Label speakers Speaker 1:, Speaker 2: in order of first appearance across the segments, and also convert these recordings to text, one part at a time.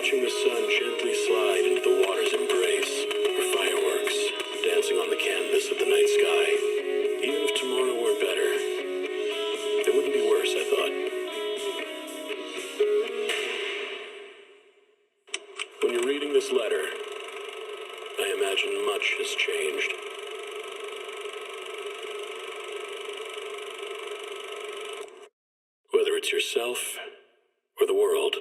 Speaker 1: watching the sun gently slide into the water's embrace, or fireworks dancing on the canvas of the night sky. Even if tomorrow were better, it wouldn't be worse, I thought. When you're reading this letter, I imagine much has changed. Whether it's yourself or the world.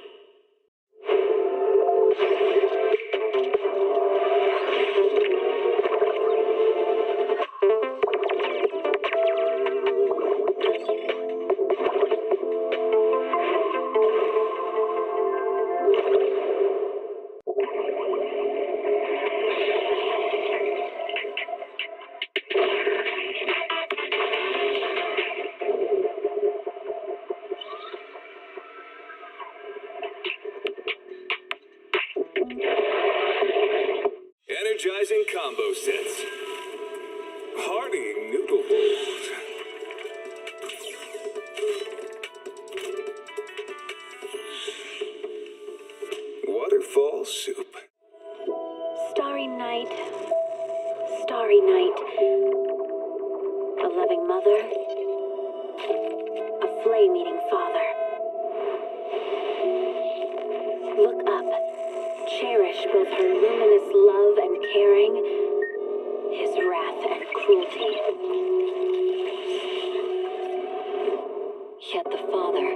Speaker 2: Energizing combo sets. Hearty noodle bowls. Waterfall soup.
Speaker 3: Starry night, starry night. A loving mother, a flame-eating father. Look up, cherish both her luminous love and caring, his wrath and cruelty. Yet the Father,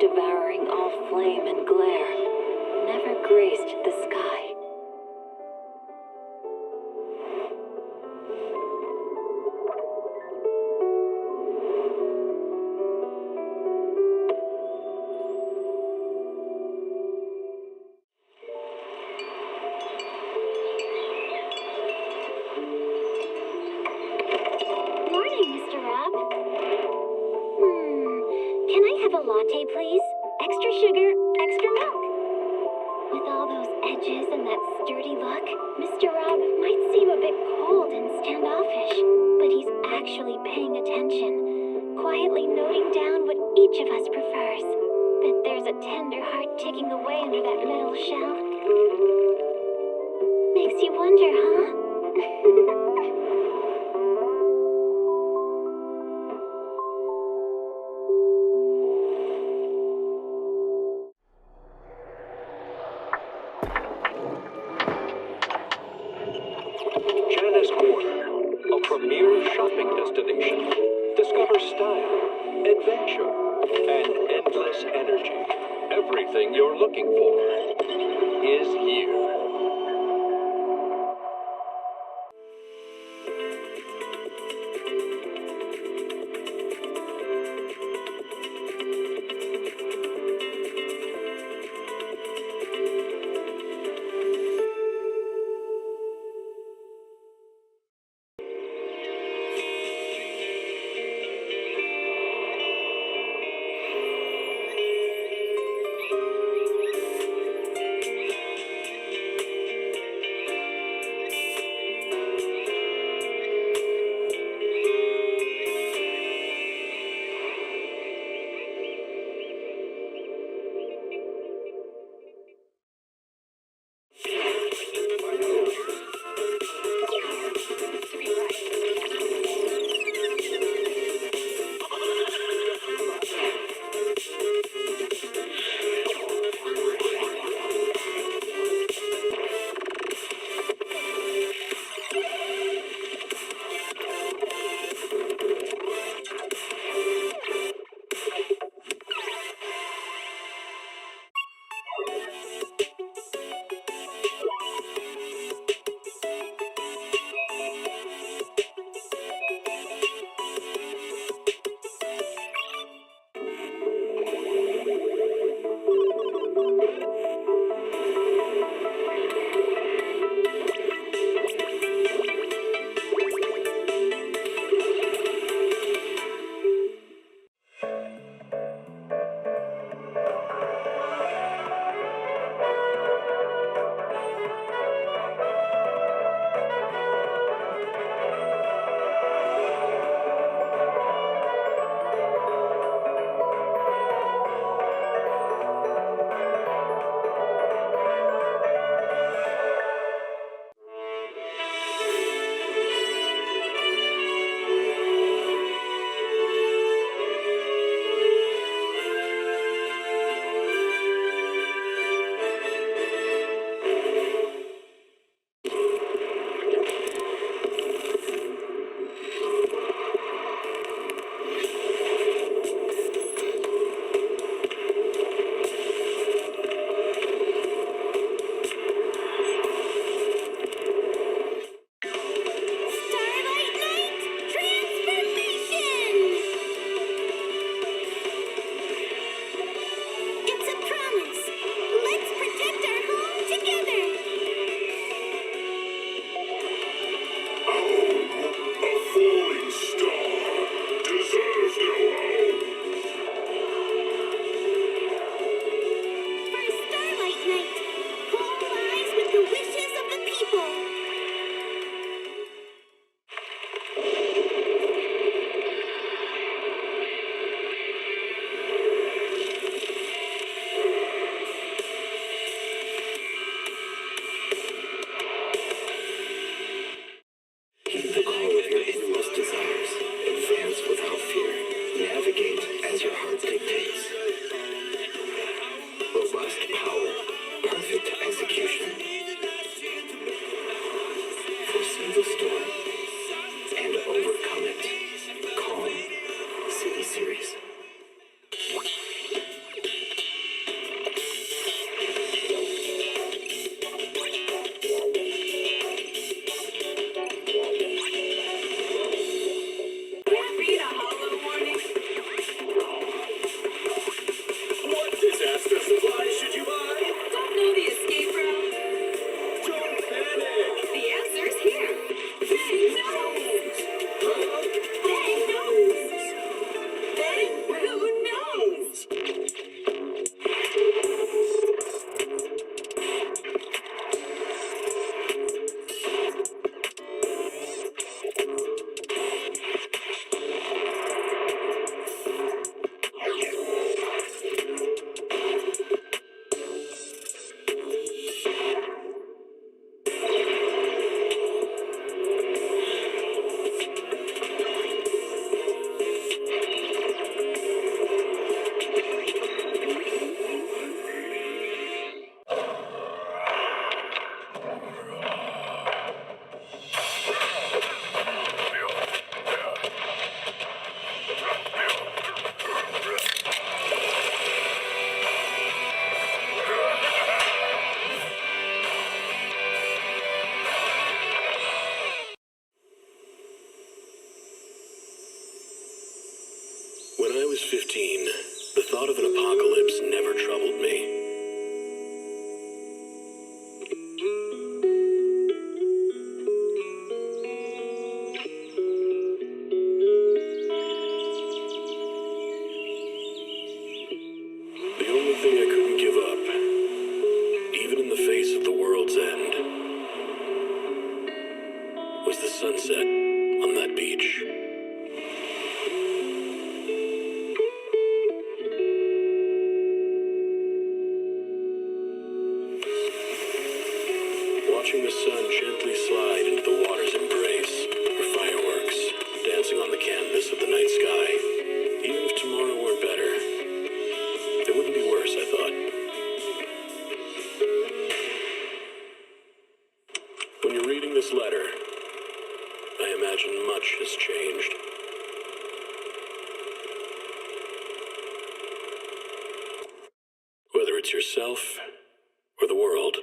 Speaker 3: devouring all flame and glare, never graced the sky.
Speaker 4: Can I have a latte, please? Extra sugar, extra milk. With all those edges and that sturdy look, Mr. Rob might seem a bit cold and standoffish, but he's actually paying attention, quietly noting down what each of us prefers. Bet there's a tender heart ticking away under that metal shell. Makes you wonder, huh?
Speaker 1: A premier shopping destination. Discover style, adventure, and endless energy. Everything you're looking for is here. The only thing I couldn't give up, even in the face of the world's end, was the sunset on that beach. Watching the sun gently slide into the water's embrace, or fireworks dancing on the canvas of the night sky. Even if tomorrow weren't better, it wouldn't be worse, I thought. When you're reading this letter, I imagine much has changed. Whether it's yourself or the world.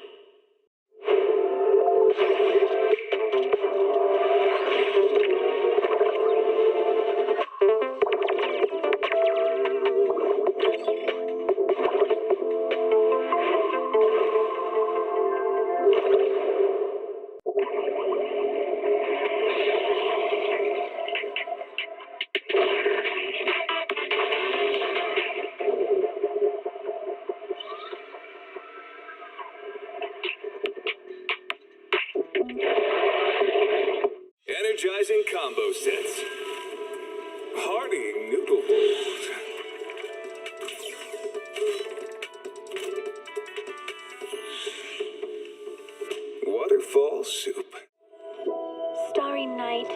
Speaker 2: Energizing combo sets. Hearty noodle bowls. Waterfall soup.
Speaker 3: Starry night,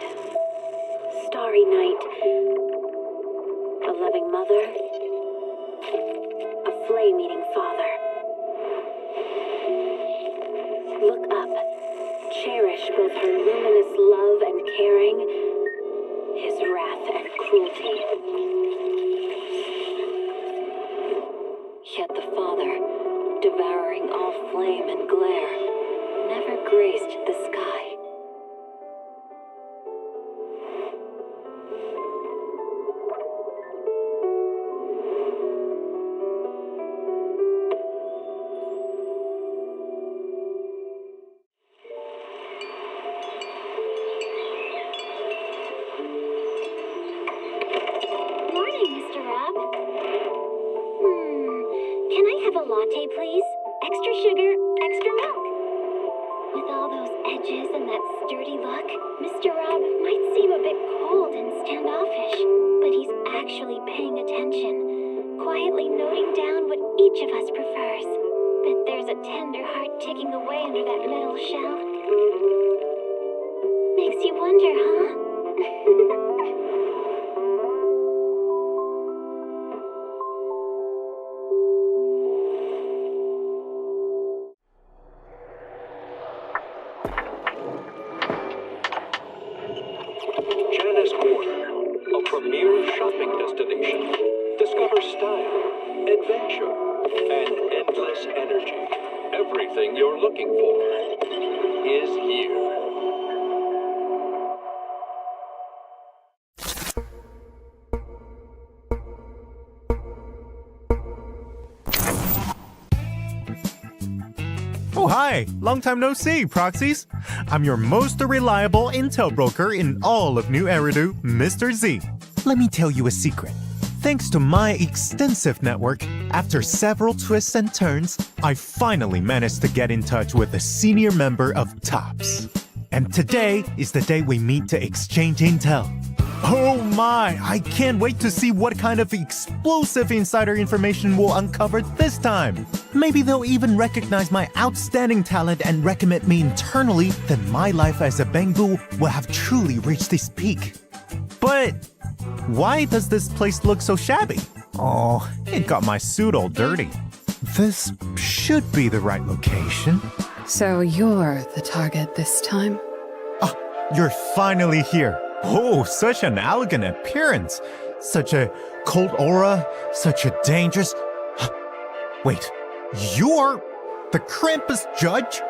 Speaker 3: starry night. A loving mother, a flame-eating father. Look up, cherish both her luminous love and caring, his wrath and cruelty. Yet the Father, devouring all flame and glare, never graced the sky.
Speaker 4: Morning, Mr. Rob. Can I have a latte, please? Extra sugar, extra milk. With all those edges and that sturdy look, Mr. Rob might seem a bit cold and standoffish, but he's actually paying attention, quietly noting down what each of us prefers. Bet there's a tender heart ticking away under that metal shell. Makes you wonder, huh?
Speaker 5: Janice Corner, a premier shopping destination. Discover style, adventure, and endless energy. Everything you're looking for is here.
Speaker 6: Oh, hi! Long time no see, Proxies! I'm your most reliable intel broker in all of New Eridu, Mr. Z. Let me tell you a secret. Thanks to my extensive network, after several twists and turns, I finally managed to get in touch with a senior member of TOPS. And today is the day we meet to exchange intel. Oh my, I can't wait to see what kind of explosive insider information we'll uncover this time. Maybe they'll even recognize my outstanding talent and recommend me internally, then my life as a Bangbu will have truly reached its peak. But why does this place look so shabby? Oh, it got my suit all dirty. This should be the right location.
Speaker 7: So you're the target this time?
Speaker 6: Ah, you're finally here. Oh, such an elegant appearance. Such a cold aura. Such a dangerous... Wait, you're the Krampus judge?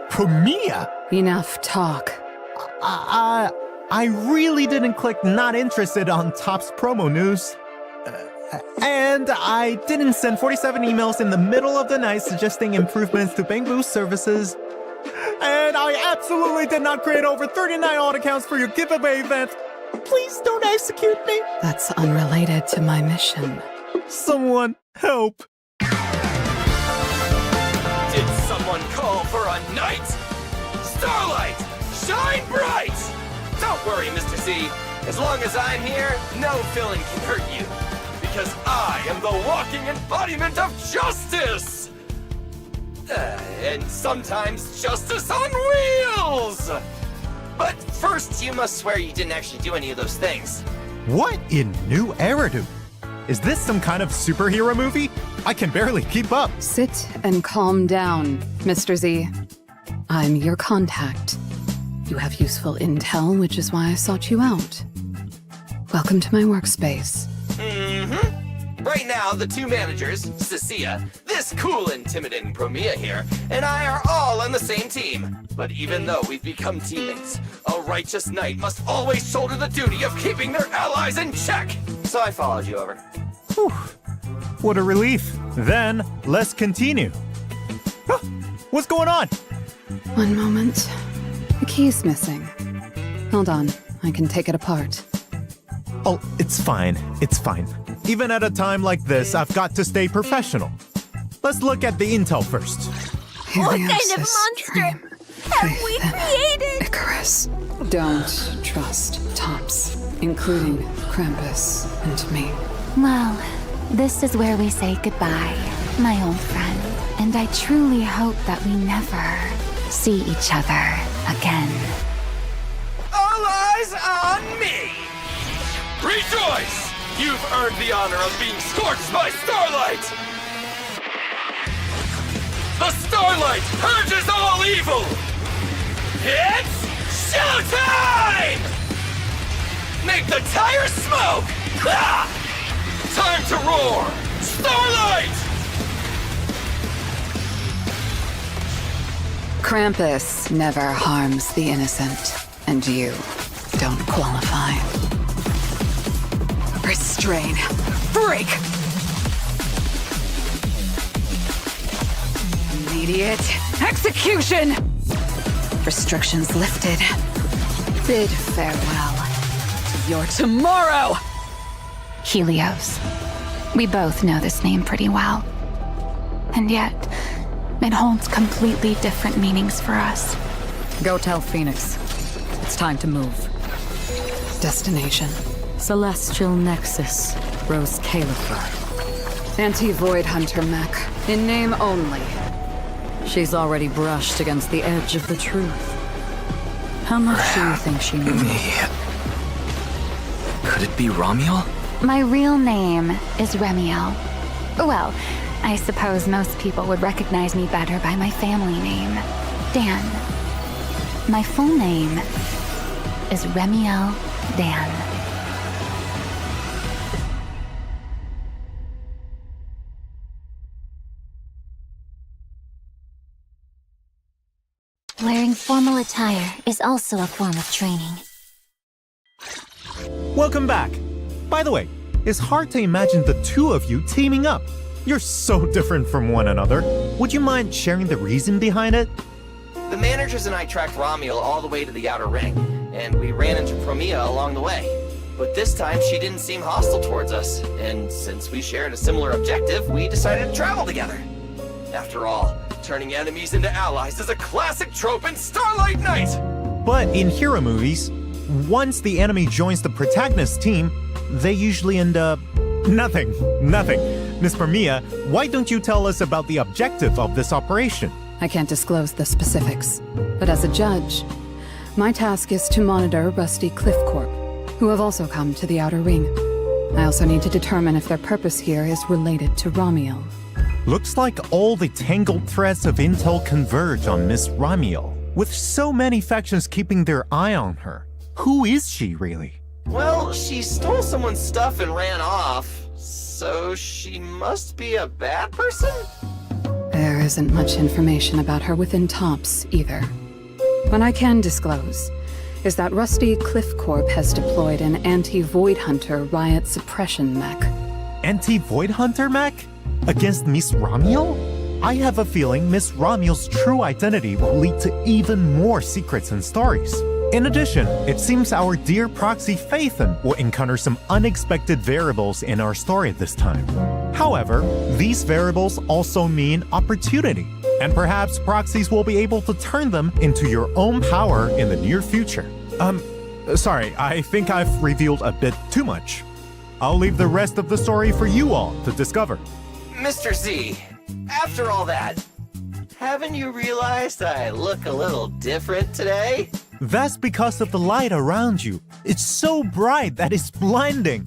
Speaker 6: Promia?
Speaker 7: Enough talk.
Speaker 6: I really didn't click not interested on Top's promo news. And I didn't send 47 emails in the middle of the night suggesting improvements to Bangbu's services. And I absolutely did not create over 39 odd accounts for your giveaway event. Please don't execute me.
Speaker 7: That's unrelated to my mission.
Speaker 6: Someone help.
Speaker 8: Did someone call for a night? Starlight, shine bright! Don't worry, Mr. Z. As long as I'm here, no villain can hurt you. Because I am the walking embodiment of justice! And sometimes justice on wheels! But first, you must swear you didn't actually do any of those things.
Speaker 6: What in New Eridu? Is this some kind of superhero movie? I can barely keep up.
Speaker 7: Sit and calm down, Mr. Z. I'm your contact. You have useful intel, which is why I sought you out. Welcome to my workspace.
Speaker 8: Right now, the two managers, Cecilia, this cool, intimidating Promia here, and I are all on the same team. But even though we've become teammates, a righteous knight must always shoulder the duty of keeping their allies in check. So I followed you over.
Speaker 6: Whew. What a relief. Then, let's continue. Huh, what's going on?
Speaker 7: One moment. The key's missing. Hold on, I can take it apart.
Speaker 6: Oh, it's fine. It's fine. Even at a time like this, I've got to stay professional. Let's look at the intel first.
Speaker 4: What kind of
Speaker 7: Helios'
Speaker 4: monster
Speaker 7: dream.
Speaker 4: have we
Speaker 7: Faith in
Speaker 4: created?
Speaker 7: Icarus. Don't trust Tops, including Krampus and me.
Speaker 9: Well, this is where we say goodbye, my old friend. And I truly hope that we never see each other again.
Speaker 8: All eyes on me! Rejoice! You've earned the honor of being scorched by Starlight! The Starlight purges all evil! It's showtime! Make the tires smoke! Ah! Time to roar! Starlight!
Speaker 7: Krampus never harms the innocent, and you don't qualify. Restrain. Break! Immediate execution! Restrictions lifted. Bid farewell to your tomorrow!
Speaker 9: Helios. We both know this name pretty well. And yet, it holds completely different meanings for us.
Speaker 7: Go tell Phoenix. It's time to move. Destination. Celestial Nexus, Rose Califer. Anti-Void Hunter mech, in name only. She's already brushed against the edge of the truth. How much do you think she knows?
Speaker 10: Could it be Ramiel?
Speaker 9: My real name is Remiel. Well, I suppose most people would recognize me better by my family name, Dan. My full name is Remiel Dan.
Speaker 4: Wearing formal attire is also a form of training.
Speaker 6: Welcome back. By the way, it's hard to imagine the two of you teaming up. You're so different from one another. Would you mind sharing the reason behind it?
Speaker 8: The managers and I tracked Ramiel all the way to the outer ring, and we ran into Promia along the way. But this time, she didn't seem hostile towards us, and since we shared a similar objective, we decided to travel together. After all, turning enemies into allies is a classic trope in Starlight Knight!
Speaker 6: But in hero movies, once the enemy joins the protagonist team, they usually end up... Nothing. Miss Promia, why don't you tell us about the objective of this operation?
Speaker 7: I can't disclose the specifics, but as a judge, my task is to monitor Rusty Cliff Corp, who have also come to the outer ring. I also need to determine if their purpose here is related to Ramiel.
Speaker 6: Looks like all the tangled threads of intel converge on Miss Ramiel, with so many factions keeping their eye on her. Who is she, really?
Speaker 8: Well, she stole someone's stuff and ran off, so she must be a bad person?
Speaker 7: There isn't much information about her within Tops, either. What I can disclose is that Rusty Cliff Corp has deployed an anti-Void Hunter riot suppression mech.
Speaker 6: Anti-Void Hunter mech? Against Miss Ramiel? I have a feeling Miss Ramiel's true identity will lead to even more secrets and stories. In addition, it seems our dear proxy Phaethon will encounter some unexpected variables in our story this time. However, these variables also mean opportunity, and perhaps proxies will be able to turn them into your own power in the near future. Sorry, I think I've revealed a bit too much. I'll leave the rest of the story for you all to discover.
Speaker 8: Mr. Z, after all that, haven't you realized I look a little different today?
Speaker 6: That's because of the light around you. It's so bright that it's blinding.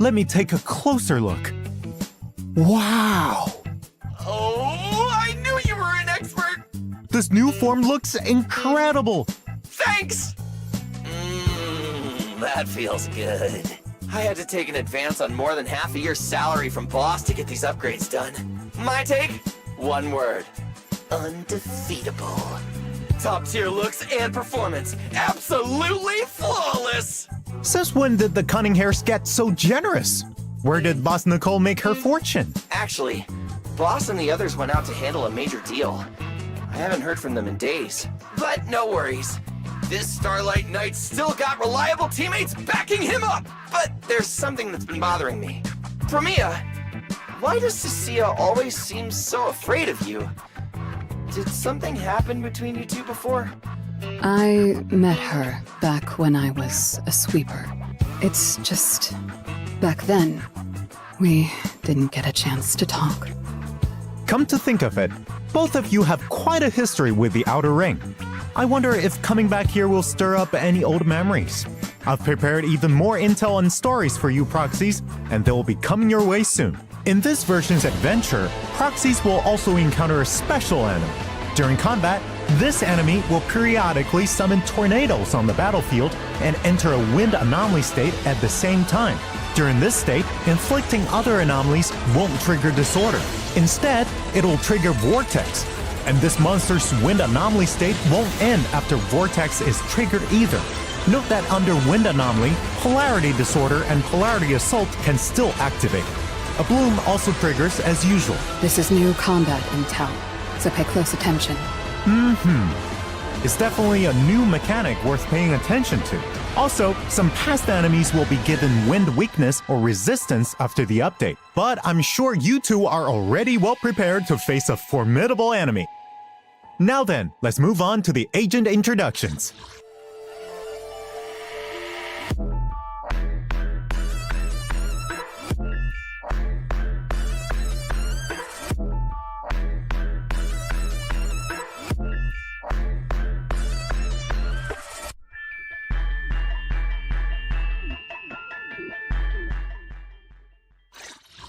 Speaker 6: Let me take a closer look. Wow!
Speaker 8: Oh, I knew you were an expert!
Speaker 6: This new form looks incredible!
Speaker 8: Thanks! That feels good. I had to take an advance on more than half a year's salary from boss to get these upgrades done. My take? One word. Undefeatable. Top tier looks and performance. Absolutely flawless!
Speaker 6: Since when did the Cunning Hairs get so generous? Where did Boss Nicole make her fortune?
Speaker 8: Actually, boss and the others went out to handle a major deal. I haven't heard from them in days. But no worries. This Starlight Knight's still got reliable teammates backing him up! But there's something that's been bothering me. Premia, why does Cecilia always seem so afraid of you? Did something happen between you two before?
Speaker 7: I met her back when I was a sweeper. It's just, back then, we didn't get a chance to talk.
Speaker 6: Come to think of it, both of you have quite a history with the Outer Ring. I wonder if coming back here will stir up any old memories. I've prepared even more intel and stories for you proxies, and they will be coming your way soon. In this version's adventure, proxies will also encounter a special enemy. During combat, this enemy will periodically summon tornadoes on the battlefield and enter a wind anomaly state at the same time. During this state, inflicting other anomalies won't trigger disorder. Instead, it'll trigger vortex. And this monster's wind anomaly state won't end after vortex is triggered either. Note that under wind anomaly, polarity disorder and polarity assault can still activate. A bloom also triggers as usual.
Speaker 7: This is new combat intel, so pay close attention.
Speaker 6: It's definitely a new mechanic worth paying attention to. Also, some past enemies will be given wind weakness or resistance after the update. But I'm sure you two are already well prepared to face a formidable enemy. Now then, let's move on to the agent introductions.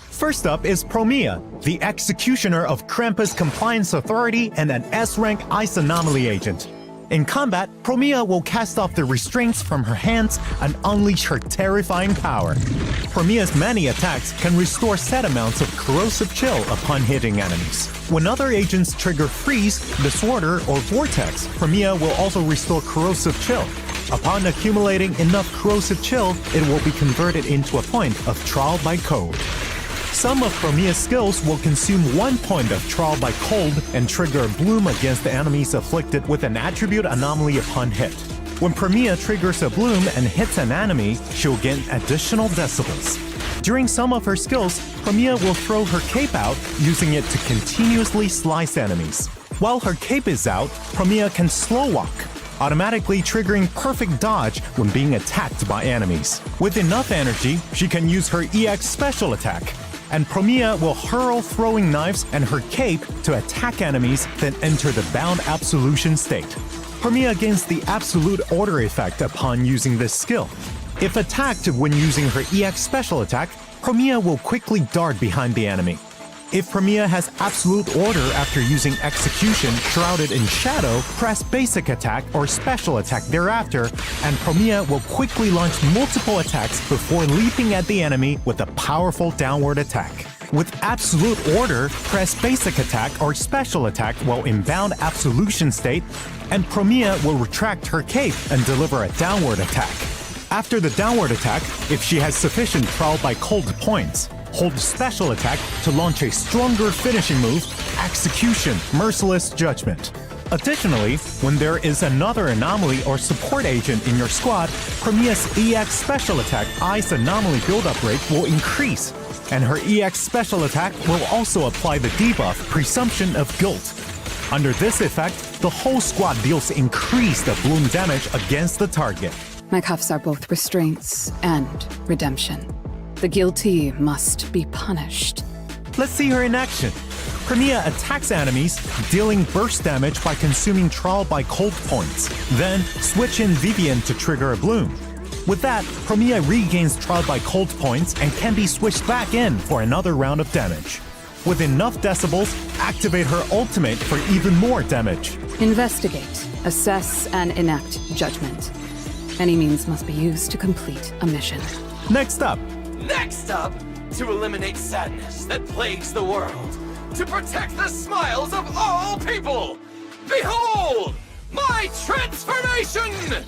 Speaker 6: First up is Promia, the executioner of Krampus Compliance Authority and an S-rank ice anomaly agent. In combat, Promia will cast off the restraints from her hands and unleash her terrifying power. Promia's many attacks can restore set amounts of corrosive chill upon hitting enemies. When other agents trigger freeze, disorder, or vortex, Promia will also restore corrosive chill. Upon accumulating enough corrosive chill, it will be converted into a point of trial by cold. Some of Promia's skills will consume 1 point of trial by cold and trigger a bloom against the enemies afflicted with an attribute anomaly upon hit. When Promia triggers a bloom and hits an enemy, she'll gain additional decibels. During some of her skills, Promia will throw her cape out, using it to continuously slice enemies. While her cape is out, Promia can slow walk, automatically triggering perfect dodge when being attacked by enemies. With enough energy, she can use her EX special attack, and Promia will hurl throwing knives and her cape to attack enemies, then enter the bound absolution state. Promia gains the absolute order effect upon using this skill. If attacked when using her EX special attack, Promia will quickly dart behind the enemy. If Promia has absolute order after using execution shrouded in shadow, press basic attack or special attack thereafter, and Promia will quickly launch multiple attacks before leaping at the enemy with a powerful downward attack. With absolute order, press basic attack or special attack while in bound absolution state, and Promia will retract her cape and deliver a downward attack. After the downward attack, if she has sufficient trial by cold points, hold special attack to launch a stronger finishing move, Execution Merciless Judgment. Additionally, when there is another anomaly or support agent in your squad, Promia's EX special attack Ice anomaly build-up rate will increase, and her EX special attack will also apply the debuff Presumption of Guilt. Under this effect, the whole squad deals increased bloom damage against the target.
Speaker 7: My cuffs are both restraints and redemption. The guilty must be punished.
Speaker 6: Let's see her in action. Premia attacks enemies, dealing burst damage by consuming Trial by Cold points. Then, switch in Vivian to trigger a bloom. With that, Premia regains Trial by Cold points and can be switched back in for another round of damage. With enough decibels, activate her ultimate for even more damage.
Speaker 7: Investigate, assess, and enact judgment. Any means must be used to complete a mission.
Speaker 6: Next up,
Speaker 8: to eliminate sadness that plagues the world, to protect the smiles of all people. Behold, my transformation!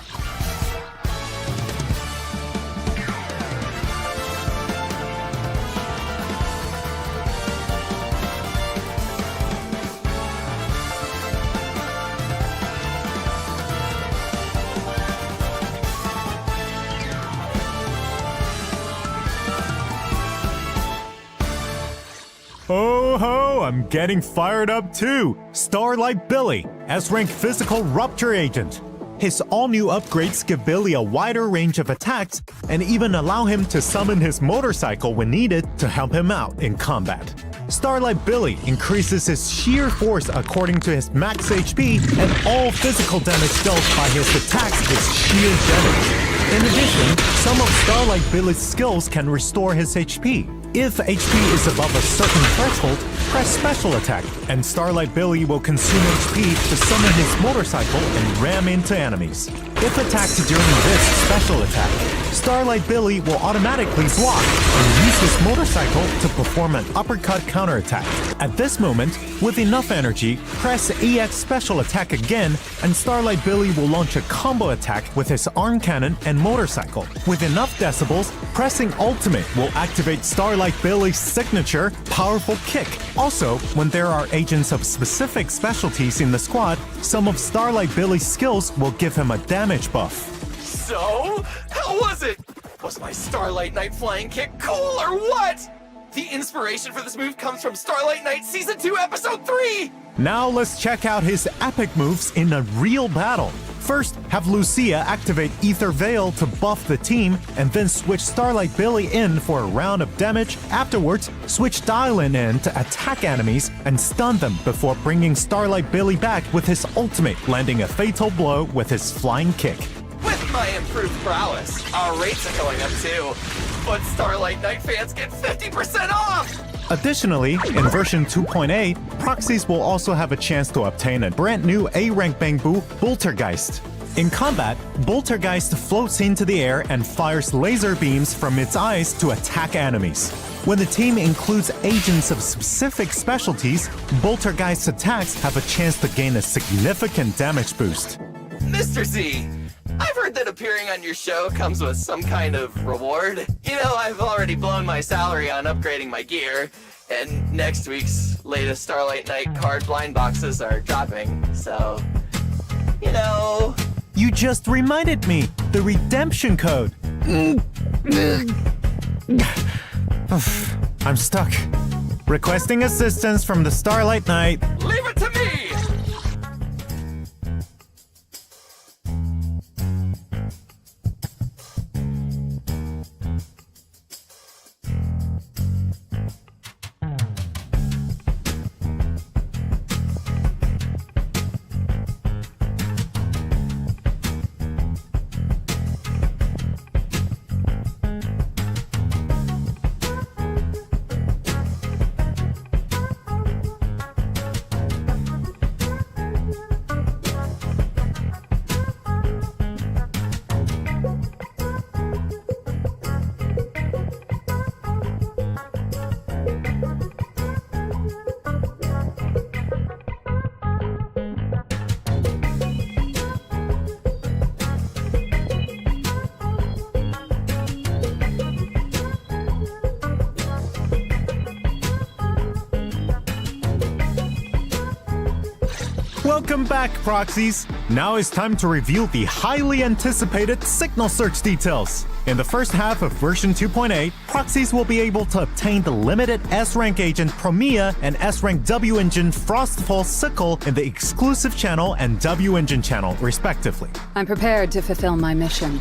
Speaker 6: Oh ho, I'm getting fired up too! Starlight Billy, S-rank physical rupture agent. His all-new upgrades give Billy a wider range of attacks and even allow him to summon his motorcycle when needed to help him out in combat. Starlight Billy increases his sheer force according to his max HP, and all physical damage dealt by his attacks is sheer damage. In addition, some of Starlight Billy's skills can restore his HP. If HP is above a certain threshold, press Special Attack, and Starlight Billy will consume HP to summon his motorcycle and ram into enemies. If attacked during this Special Attack, Starlight Billy will automatically block and use his motorcycle to perform an uppercut counterattack. At this moment, with enough energy, press EX Special Attack again, and Starlight Billy will launch a combo attack with his arm cannon and motorcycle. With enough decibels, pressing Ultimate will activate Starlight Billy's signature Powerful Kick. Also, when there are agents of specific specialties in the squad, some of Starlight Billy's skills will give him a damage buff.
Speaker 8: So, how was it? Was my Starlight Knight flying kick cool or what? The inspiration for this move comes from Starlight Knight Season 2, Episode 3!
Speaker 6: Now let's check out his epic moves in a real battle. First, have Lucia activate Ether Veil to buff the team, and then switch Starlight Billy in for a round of damage. Afterwards, switch Dylan in to attack enemies and stun them before bringing Starlight Billy back with his ultimate, landing a fatal blow with his flying kick.
Speaker 8: With my improved prowess, our rates are going up too. But Starlight Knight fans get 50% off!
Speaker 6: Additionally, in version 2.8, proxies will also have a chance to obtain a brand new A-rank Bangbu, Boltergeist. In combat, Boltergeist floats into the air and fires laser beams from its eyes to attack enemies. When the team includes agents of specific specialties, Boltergeist's attacks have a chance to gain a significant damage boost.
Speaker 8: Mr. Z, I've heard that appearing on your show comes with some kind of reward. You know, I've already blown my salary on upgrading my gear, and next week's latest Starlight Knight card blind boxes are dropping, so, you know...
Speaker 6: You just reminded me! The redemption code! I'm stuck. Requesting assistance from the Starlight Knight.
Speaker 8: Leave it to me!
Speaker 6: Welcome back, Proxies! Now it's time to reveal the highly anticipated signal search details. In the first half of version 2.8, Proxies will be able to obtain the limited S-Rank Agent Promia and S-Rank W-Engine Frostfall Sickle in the exclusive channel and W-Engine channel, respectively.
Speaker 7: I'm prepared to fulfill my mission.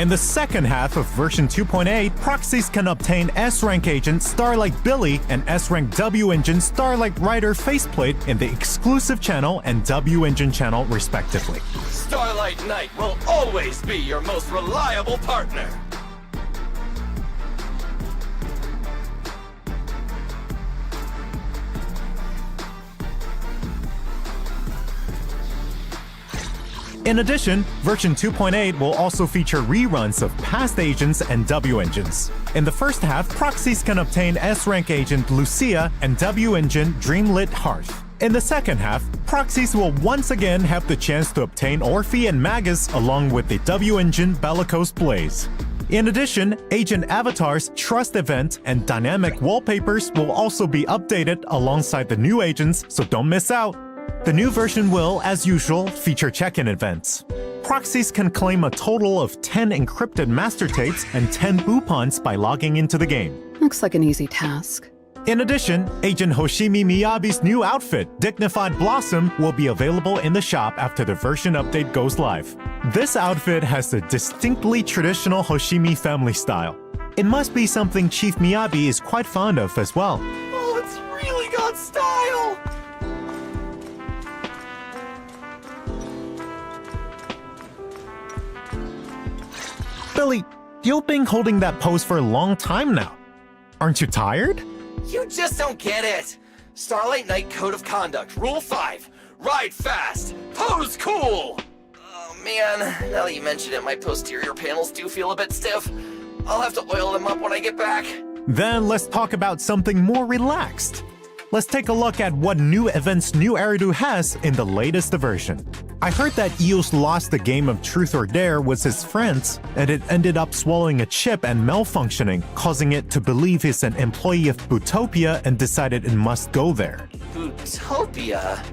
Speaker 6: In the second half of version 2.8, Proxies can obtain S-Rank Agent Starlight Billy and S-Rank W-Engine Starlight Rider faceplate in the exclusive channel and W-Engine channel, respectively.
Speaker 8: Starlight Knight will always be your most reliable partner.
Speaker 6: In addition, version 2.8 will also feature reruns of past agents and W-Engines. In the first half, Proxies can obtain S-Rank Agent Lucia and W-Engine Dreamlit Hearth. In the second half, Proxies will once again have the chance to obtain Orphe and Magus along with the W-Engine Bellicose Blaze. In addition, Agent Avatar's Trust event and dynamic wallpapers will also be updated alongside the new agents, so don't miss out. The new version will, as usual, feature check-in events. Proxies can claim a total of 10 encrypted master tapes and 10 boopons by logging into the game.
Speaker 7: Looks like an easy task.
Speaker 6: In addition, Agent Hoshimi Miyabi's new outfit, Dignified Blossom, will be available in the shop after the version update goes live. This outfit has the distinctly traditional Hoshimi family style. It must be something Chief Miyabi is quite fond of as well.
Speaker 8: Oh, it's really got style!
Speaker 6: Billy, you've been holding that pose for a long time now. Aren't you tired?
Speaker 8: You just don't get it. Starlight Knight Code of Conduct, Rule 5. Ride fast. Pose cool. Oh man, now that you mention it, my posterior panels do feel a bit stiff. I'll have to oil them up when I get back.
Speaker 6: Then let's talk about something more relaxed. Let's take a look at what new events New Eridu has in the latest version. I heard that Eos lost the game of Truth or Dare with his friends, and it ended up swallowing a chip and malfunctioning, causing it to believe he's an employee of Bootopia and decided it must go there.
Speaker 8: Bootopia?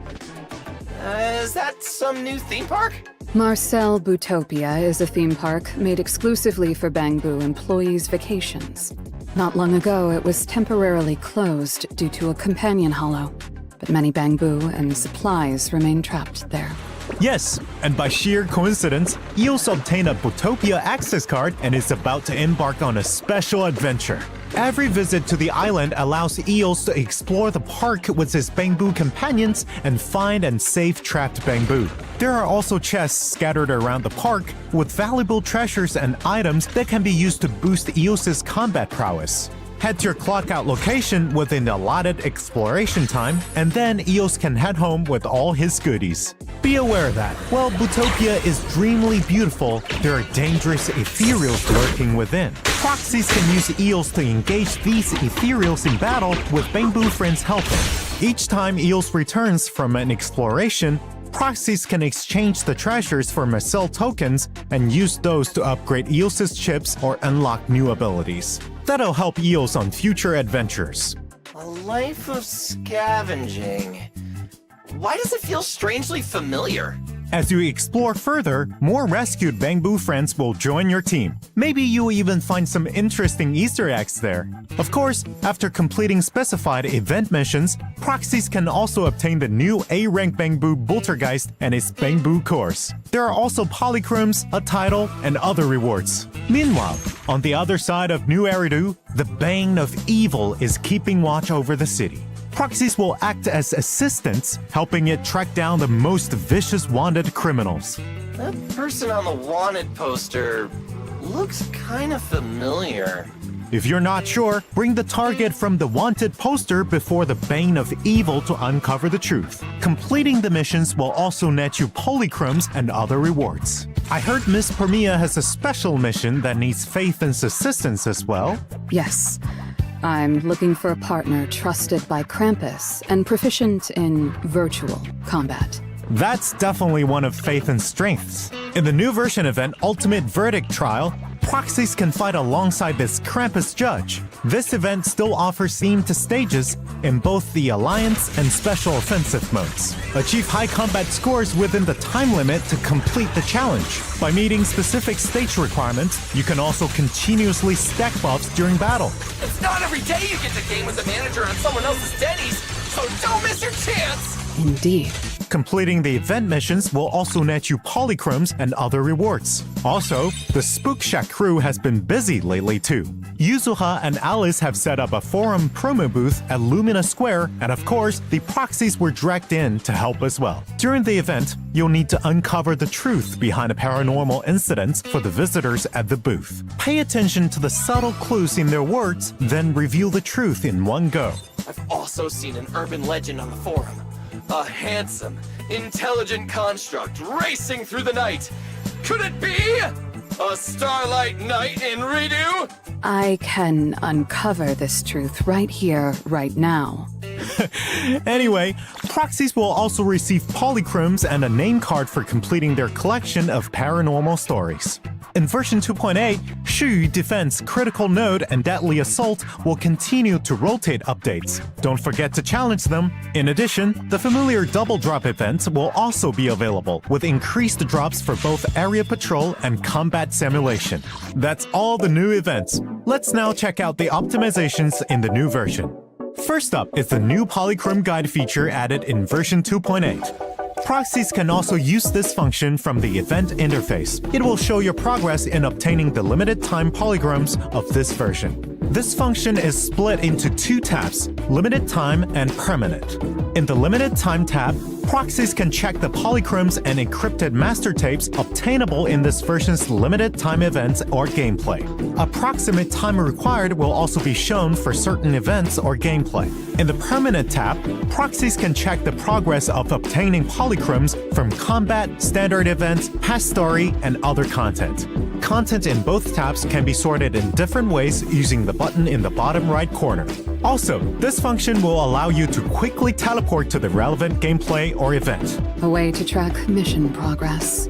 Speaker 8: Is that some new theme park?
Speaker 7: Marcel Bootopia is a theme park made exclusively for Bangbu employees' vacations. Not long ago, it was temporarily closed due to a companion hollow, but many Bangbu and supplies remain trapped there.
Speaker 6: Yes, and by sheer coincidence, Eos obtained a Bootopia access card and is about to embark on a special adventure. Every visit to the island allows Eos to explore the park with his Bangbu companions and find and save trapped Bangbu. There are also chests scattered around the park with valuable treasures and items that can be used to boost Eos's combat prowess. Head to your clockout location within the allotted exploration time, and then Eos can head home with all his goodies. Be aware that, while Bootopia is dreamily beautiful, there are dangerous ethereals lurking within. Proxies can use Eos to engage these ethereals in battle with Bangbu friends helping. Each time Eos returns from an exploration, Proxies can exchange the treasures for Marcel tokens and use those to upgrade Eos's chips or unlock new abilities. That'll help Eos on future adventures.
Speaker 8: A life of scavenging. Why does it feel strangely familiar?
Speaker 6: As you explore further, more rescued Bangbu friends will join your team. Maybe you'll even find some interesting Easter eggs there. Of course, after completing specified event missions, Proxies can also obtain the new A-rank Bangbu Boltergeist and its Bangbu course. There are also polychromes, a title, and other rewards. Meanwhile, on the other side of New Eridu, the Bane of Evil is keeping watch over the city. Proxies will act as assistants, helping it track down the most vicious wanted criminals.
Speaker 8: That person on the wanted poster looks kind of familiar.
Speaker 6: If you're not sure, bring the target from the wanted poster before the Bane of Evil to uncover the truth. Completing the missions will also net you polychromes and other rewards. I heard Miss Permia has a special mission that needs Faithan's assistance as well.
Speaker 7: Yes. I'm looking for a partner trusted by Krampus and proficient in virtual combat.
Speaker 6: That's definitely one of Faithen's strengths. In the new version event Ultimate Verdict Trial, proxies can fight alongside this Krampus judge. This event still offers themed stages in both the Alliance and Special Offensive modes. Achieve high combat scores within the time limit to complete the challenge. By meeting specific stage requirements, you can also continuously stack buffs during battle.
Speaker 8: It's not every day you get to game with a manager on someone else's denny's, so don't miss your chance!
Speaker 7: Indeed.
Speaker 6: Completing the event missions will also net you polychromes and other rewards. Also, the Spook Shack crew has been busy lately too. Yuzuha and Alice have set up a forum promo booth at Lumina Square, and of course, the proxies were dragged in to help as well. During the event, you'll need to uncover the truth behind a paranormal incidents for the visitors at the booth. Pay attention to the subtle clues in their words, then reveal the truth in one go.
Speaker 8: I've also seen an urban legend on the forum. A handsome, intelligent construct racing through the night. Could it be a Starlight Knight in redo?
Speaker 7: I can uncover this truth right here, right now.
Speaker 6: Anyway, proxies will also receive polychromes and a name card for completing their collection of paranormal stories. In version 2.8, Shiyu Defense, Critical Node, and Deadly Assault will continue to rotate updates. Don't forget to challenge them. In addition, the familiar Double Drop event will also be available, with increased drops for both area patrol and combat simulation. That's all the new events. Let's now check out the optimizations in the new version. First up is the new Polychrome Guide feature added in version 2.8. Proxies can also use this function from the event interface. It will show your progress in obtaining the limited time polychromes of this version. This function is split into two tabs, limited time and permanent. In the limited time tab, proxies can check the polychromes and encrypted master tapes obtainable in this version's limited time events or gameplay. Approximate time required will also be shown for certain events or gameplay. In the permanent tab, proxies can check the progress of obtaining polychromes from combat, standard events, past story, and other content. Content in both tabs can be sorted in different ways using the button in the bottom right corner. Also, this function will allow you to quickly teleport to the relevant gameplay or event.
Speaker 7: A way to track mission progress.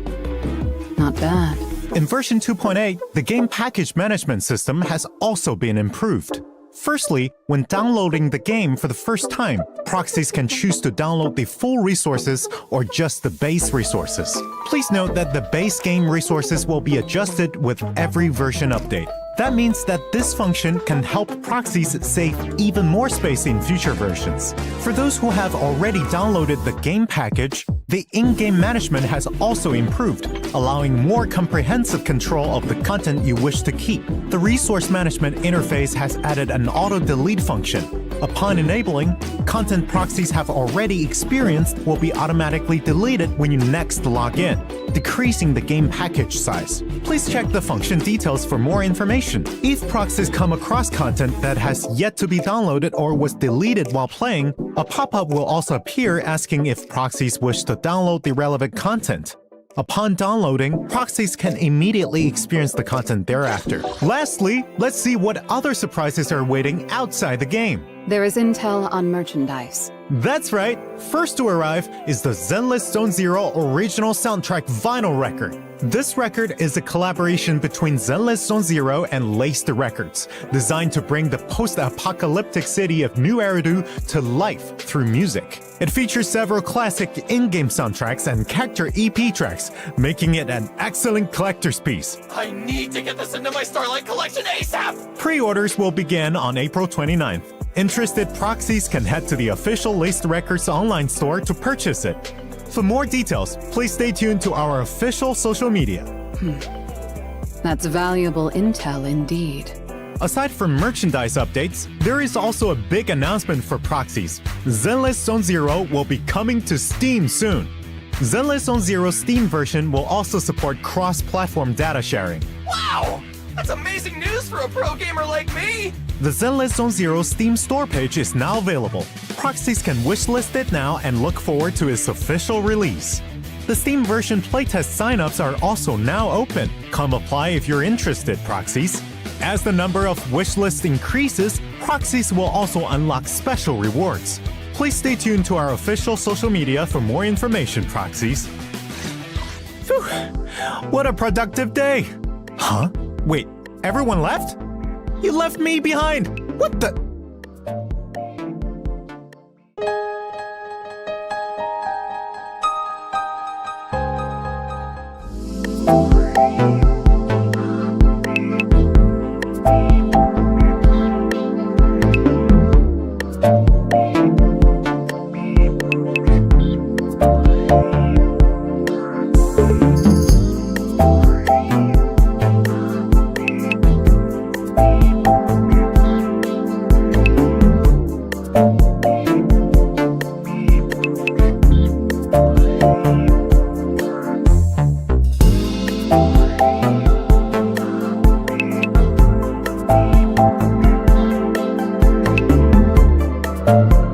Speaker 7: Not bad.
Speaker 6: In version 2.8, the game package management system has also been improved. Firstly, when downloading the game for the first time, proxies can choose to download the full resources or just the base resources. Please note that the base game resources will be adjusted with every version update. That means that this function can help proxies save even more space in future versions. For those who have already downloaded the game package, the in-game management has also improved, allowing more comprehensive control of the content you wish to keep. The resource management interface has added an auto-delete function. Upon enabling, content proxies have already experienced will be automatically deleted when you next log in, decreasing the game package size. Please check the function details for more information. If proxies come across content that has yet to be downloaded or was deleted while playing, a pop-up will also appear asking if proxies wish to download the relevant content. Upon downloading, proxies can immediately experience the content thereafter. Lastly, let's see what other surprises are waiting outside the game.
Speaker 7: There is intel on merchandise.
Speaker 6: That's right! First to arrive is the Zenless Zone Zero original soundtrack vinyl record. This record is a collaboration between Zenless Zone Zero and Laced Records, designed to bring the post-apocalyptic city of New Eridu to life through music. It features several classic in-game soundtracks and character EP tracks, making it an excellent collector's piece.
Speaker 8: I need to get this into my Starlight collection ASAP!
Speaker 6: Pre-orders will begin on April 29th. Interested proxies can head to the official Laced Records online store to purchase it. For more details, please stay tuned to our official social media.
Speaker 7: That's valuable intel indeed.
Speaker 6: Aside from merchandise updates, there is also a big announcement for proxies. Zenless Zone Zero will be coming to Steam soon. Zenless Zone Zero's Steam version will also support cross-platform data sharing.
Speaker 8: Wow! That's amazing news for a pro gamer like me!
Speaker 6: The Zenless Zone Zero Steam store page is now available. Proxies can wishlist it now and look forward to its official release. The Steam version playtest signups are also now open. Come apply if you're interested, proxies. As the number of wishlists increases, proxies will also unlock special rewards. Please stay tuned to our official social media for more information, Proxies. Phew, what a productive day! Huh? Wait, everyone left? You left me behind! What the?
Speaker 3: Thank you.